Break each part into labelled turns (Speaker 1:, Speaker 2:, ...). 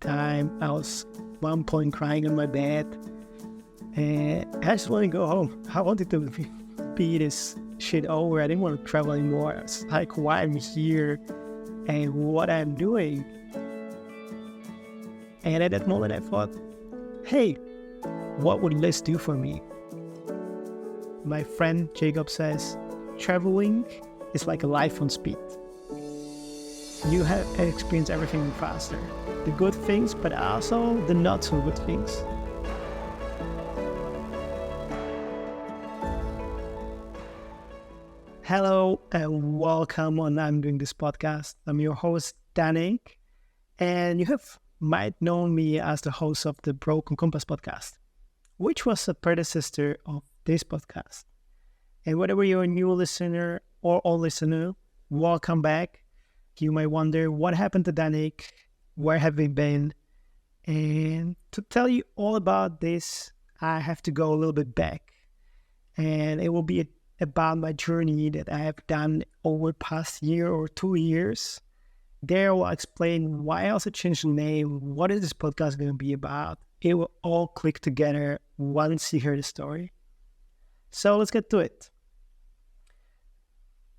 Speaker 1: time. I was one point crying on my bed, and I just want to go home. I wanted to be this shit over. I didn't want to travel anymore. It's like why I'm here and what I'm doing. And at that moment I thought, hey, what would this do for me? My friend Jacob says, traveling is like a life on speed. You have experienced everything faster. The good things, but also the not so good things. Hello and welcome on I'm Doing This Podcast. I'm your host, Danik, and you might know me as the host of the Broken Compass podcast, which was a predecessor of this podcast. And whether you're a new listener or old listener, welcome back. You might wonder what happened to Danik, where have we been? And to tell you all about this, I have to go a little bit back. And it will be about my journey that I have done over the past year or 2 years. There I will explain why I also changed the name, what is this podcast going to be about. It will all click together once you hear the story. So let's get to it.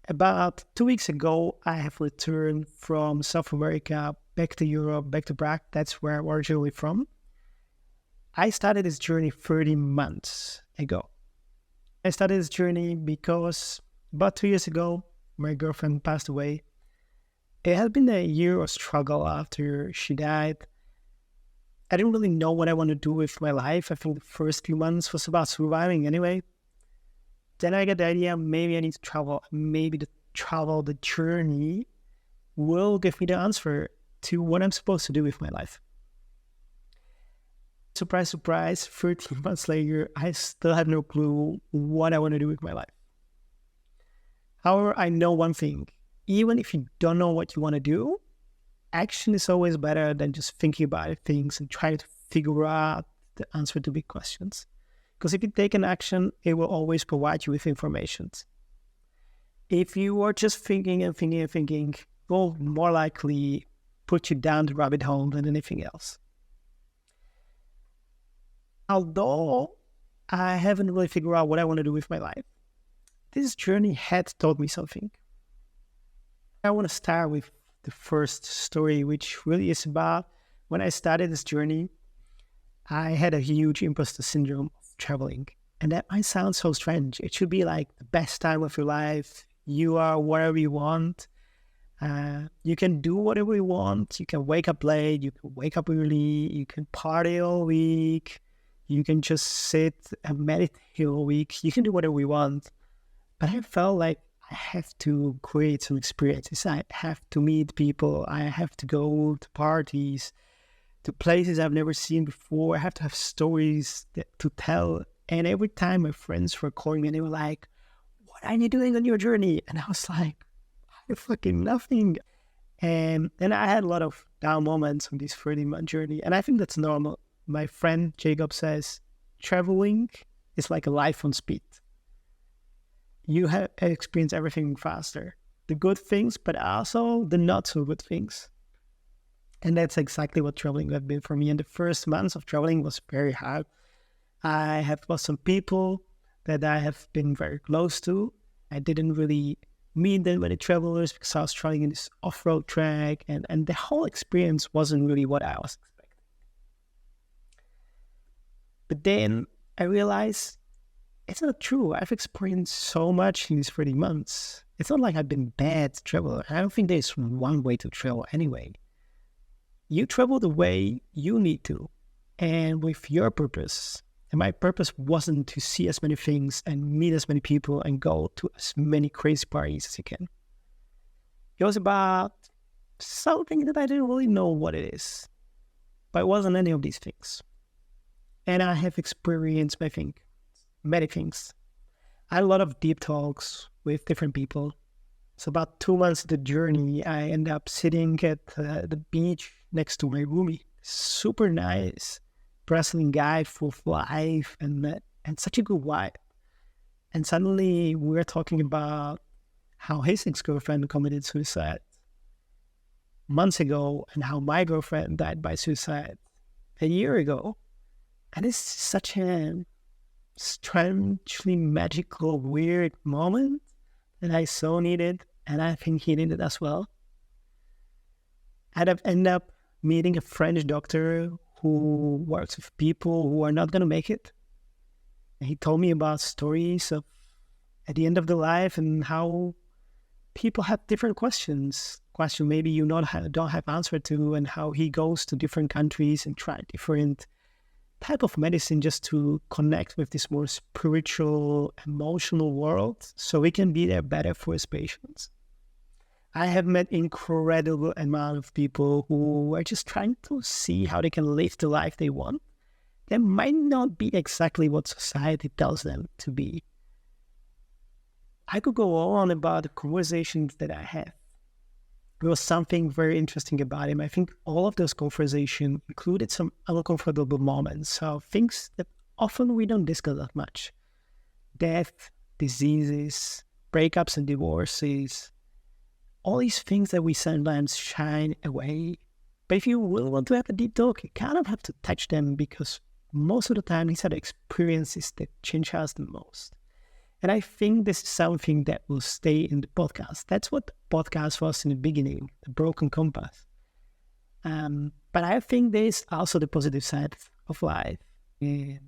Speaker 1: About 2 weeks ago, I have returned from South America back to Europe, back to Prague. That's where I'm originally from. I started this journey 30 months ago. I started this journey because about 2 years ago, my girlfriend passed away. It had been a year of struggle after she died. I didn't really know what I want to do with my life. I think the first few months was about surviving anyway. Then I got the idea, maybe I need to travel. Maybe the journey will give me the answer to what I'm supposed to do with my life. Surprise, surprise, 13 months later, I still have no clue what I want to do with my life. However, I know one thing. Even if you don't know what you want to do, action is always better than just thinking about things and trying to figure out the answer to big questions. Because if you take an action, it will always provide you with information. If you are just thinking, it will more likely put you down the rabbit hole than anything else. Although I haven't really figured out what I want to do with my life, this journey had taught me something. I want to start with the first story, which really is about when I started this journey, I had a huge imposter syndrome of traveling. And that might sound so strange. It should be like the best time of your life. You are whatever you want. You can do whatever you want. You can wake up late. You can wake up early. You can party all week. You can just sit and meditate all week. You can do whatever you want. But I felt like I have to create some experiences. I have to meet people. I have to go to parties, to places I've never seen before. I have to have stories to tell. And every time my friends were calling me and they were like, what are you doing on your journey? And I was like, I'm fucking nothing. And then I had a lot of down moments on this 30-month journey. And I think that's normal. My friend Jacob says, traveling is like a life on speed. You have experienced everything faster. The good things, but also the not so good things. And that's exactly what traveling has been for me. And the first months of traveling was very hard. I have lost some people that I have been very close to. I didn't really meet them many travelers because I was traveling in this off-road track. And the whole experience wasn't really what I was expecting. But then I realized it's not true. I've experienced so much in these 30 months. It's not like I've been bad traveler. I don't think there's one way to travel anyway. You travel the way you need to and with your purpose. And my purpose wasn't to see as many things and meet as many people and go to as many crazy parties as you can. It was about something that I didn't really know what it is. But it wasn't any of these things. And I have experienced, I think, many things. I had a lot of deep talks with different people. So about 2 months of the journey, I ended up sitting at the beach next to my roomie. Super nice Brazilian guy, full of life and such a good vibe. And suddenly we were talking about how his ex-girlfriend committed suicide. months ago and how my girlfriend died by suicide a year ago. And it's such a strangely magical, weird moment that I so needed, and I think he needed as well. I'd end up meeting a French doctor who works with people who are not going to make it. And he told me about stories of at the end of the life and how people have different questions maybe you don't have answer to, and how he goes to different countries and try different type of medicine just to connect with this more spiritual, emotional world so we can be there better for his patients. I have met incredible amount of people who are just trying to see how they can live the life they want. That might not be exactly what society tells them to be. I could go on about the conversations that I had. There was something very interesting about him. I think all of those conversations included some uncomfortable moments, so things that often we don't discuss that much. Death, diseases, breakups and divorces, all these things that we sometimes shine away. But if you really want to have a deep talk, you kind of have to touch them, because most of the time these are the experiences that change us the most. And I think this is something that will stay in the podcast. That's what the podcast was in the beginning, the broken compass. But I think there's also the positive side of life. And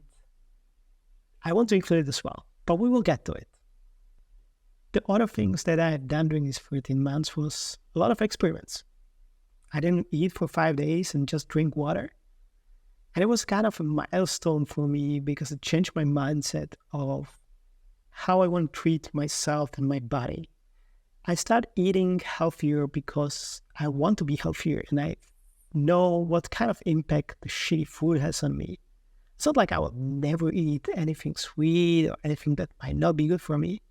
Speaker 1: I want to include it as well, but we will get to it. The other things that I have done during these 13 months was a lot of experiments. I didn't eat for 5 days and just drink water. And it was kind of a milestone for me, because it changed my mindset of how I want to treat myself and my body. I started eating healthier because I want to be healthier, and I know what kind of impact the shitty food has on me. It's not like I will never eat anything sweet or anything that might not be good for me,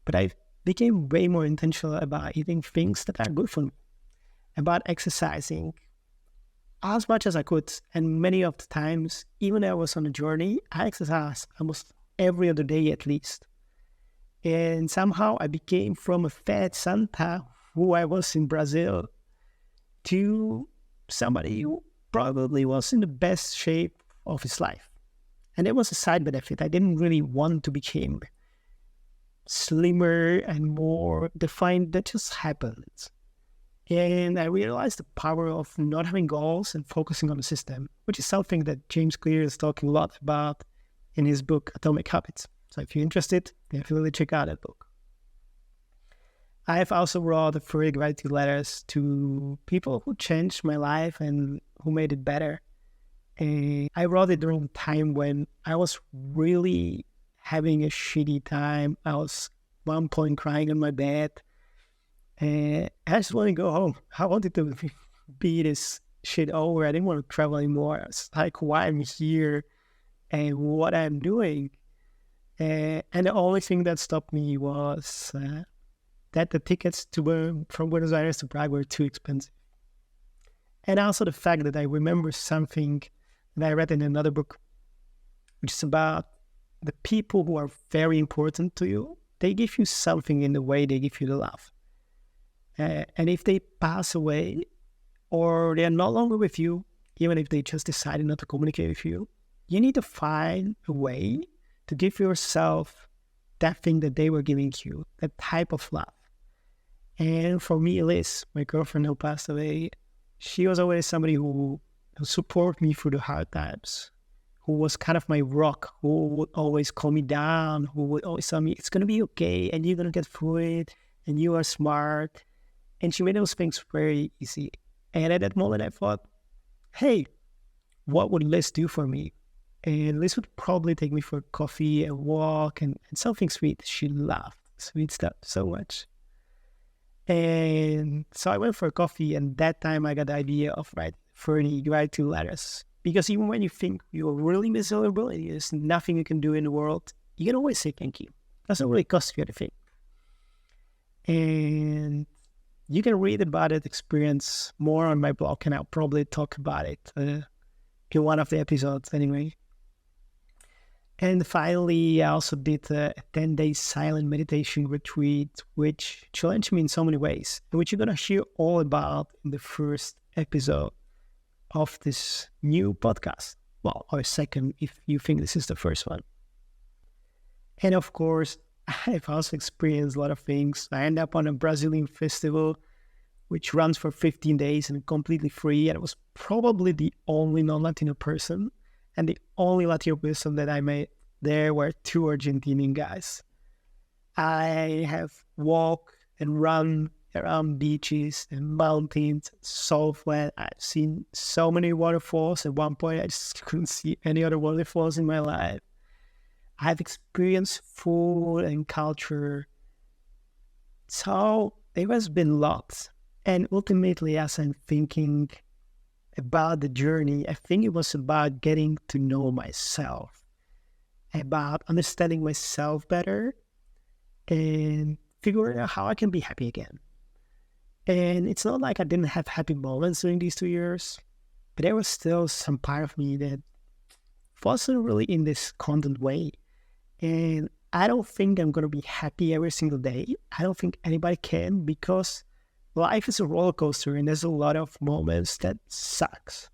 Speaker 1: but I became way more intentional about eating things that are good for me, about exercising as much as I could. And many of the times, even though I was on a journey, I exercised almost every other day at least. And somehow I became from a fat Santa who I was in Brazil to somebody who probably was in the best shape of his life. And it was a side benefit. I didn't really want to become slimmer and more defined. That just happened. And I realized the power of not having goals and focusing on the system, which is something that James Clear is talking a lot about in his book, Atomic Habits. So if you're interested, definitely check out that book. I have also wrote a few gratitude letters to people who changed my life and who made it better. And I wrote it during the time when I was really having a shitty time. I was at one point crying on my bed. And I just want to go home. I wanted to be this shit over. I didn't want to travel anymore. It's like, why I'm here and what I'm doing. And the only thing that stopped me was that the tickets from Buenos Aires to Prague were too expensive. And also the fact that I remember something that I read in another book, which is about the people who are very important to you. They give you something in the way they give you the love. And if they pass away or they are no longer with you, even if they just decided not to communicate with you, you need to find a way to give yourself that thing that they were giving you, that type of love. And for me, Liz, my girlfriend who passed away, she was always somebody who supported me through the hard times, who was kind of my rock, who would always calm me down, who would always tell me, it's going to be okay, and you're going to get through it, and you are smart. And she made those things very easy. And at that moment, I thought, hey, what would Liz do for me? And Liz would probably take me for coffee and walk and something sweet. She loved sweet stuff so much. And so I went for a coffee, and that time I got the idea of writing 30 gratitude letters. Because even when you think you're really miserable and there's nothing you can do in the world, you can always say thank you. It doesn't really cost you anything. And you can read about that experience more on my blog, and I'll probably talk about it in one of the episodes anyway. And finally, I also did a 10-day silent meditation retreat, which challenged me in so many ways, and which you're going to hear all about in the first episode of this new podcast. Well, or second, if you think this is the first one. And of course, I've also experienced a lot of things. I ended up on a Brazilian festival, which runs for 15 days and completely free. And I was probably the only non-Latino person. And the only Latino person that I met there were two Argentinian guys. I have walked and run around beaches and mountains, so flat. I've seen so many waterfalls. At one point, I just couldn't see any other waterfalls in my life. I've experienced food and culture. So there has been lots. And ultimately, as I'm thinking about the journey, I think it was about getting to know myself, about understanding myself better and figuring out how I can be happy again. And it's not like I didn't have happy moments during these 2 years, but there was still some part of me that wasn't really in this content way. And I don't think I'm going to be happy every single day. I don't think anybody can, because life is a roller coaster and there's a lot of moments that sucks.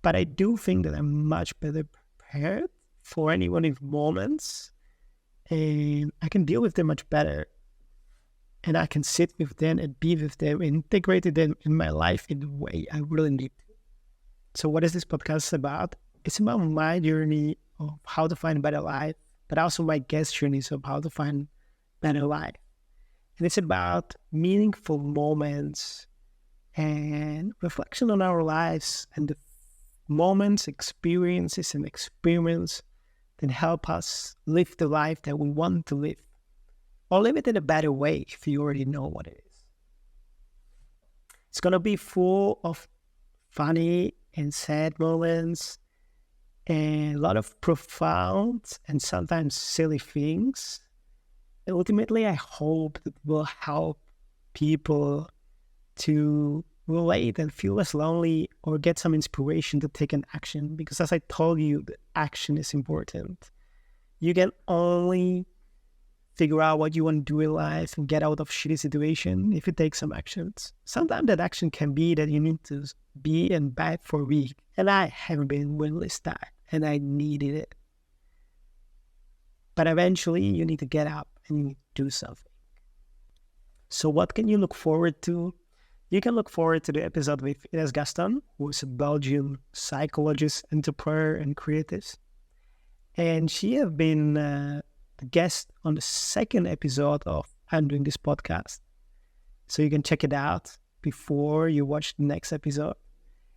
Speaker 1: But I do think that I'm much better prepared for any one of these moments, and I can deal with them much better. And I can sit with them and be with them and integrate them in my life in the way I really need to. So what is this podcast about? It's about my journey of how to find a better life, but also my guest journeys of how to find better life. And it's about meaningful moments and reflection on our lives and the moments, experiences, and experiments that help us live the life that we want to live. Or live it in a better way if you already know what it is. It's going to be full of funny and sad moments and a lot of profound and sometimes silly things. And ultimately, I hope that will help people to relate and feel less lonely or get some inspiration to take an action. Because as I told you, the action is important. You can only figure out what you want to do in life and get out of shitty situation if you take some actions. Sometimes that action can be that you need to be in bed for a week. And I haven't been willing to start, and I needed it. But eventually you need to get up and you need to do something. So what can you look forward to? You can look forward to the episode with Ines Gaston, who is a Belgian psychologist, entrepreneur, and creative. And she has been the guest on the second episode of I'm Doing This podcast. So you can check it out before you watch the next episode.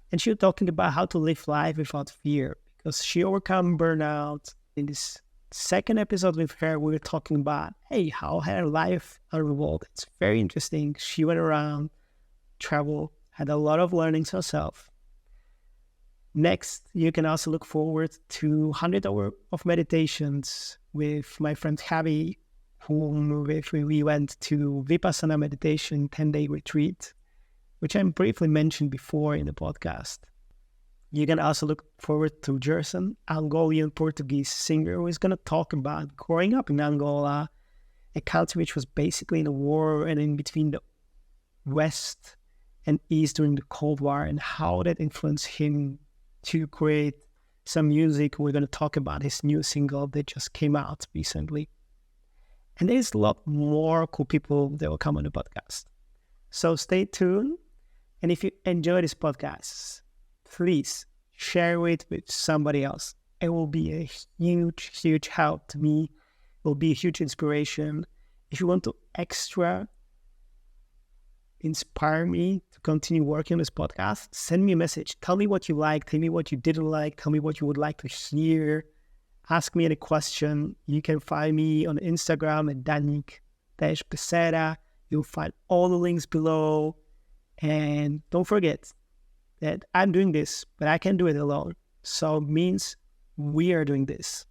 Speaker 1: And she was talking about how to live life without fear, because she overcome burnout. In this second episode with her, we were talking about, hey, how her life unrolled. It's very interesting. She went around, traveled, had a lot of learnings herself. Next, you can also look forward to 100 hours of meditations with my friend Javi, whom we went to Vipassana meditation 10-day retreat, which I briefly mentioned before in the podcast. You can also look forward to Gerson, Angolian Portuguese singer, who is going to talk about growing up in Angola, a country which was basically in a war and in between the West and East during the Cold War, and how that influenced him to create some music. We're going to talk about his new single that just came out recently. And there's a lot more cool people that will come on the podcast. So stay tuned. And if you enjoy this podcast, please share it with somebody else. It will be a huge, huge help to me. It will be a huge inspiration. If you want to extra inspire me to continue working on this podcast, send me a message. Tell me what you like. Tell me what you didn't like. Tell me what you would like to hear. Ask me any question. You can find me on Instagram at Danik-Becerra. You'll find all the links below. And don't forget that I'm doing this, but I can't do it alone. So it means we are doing this.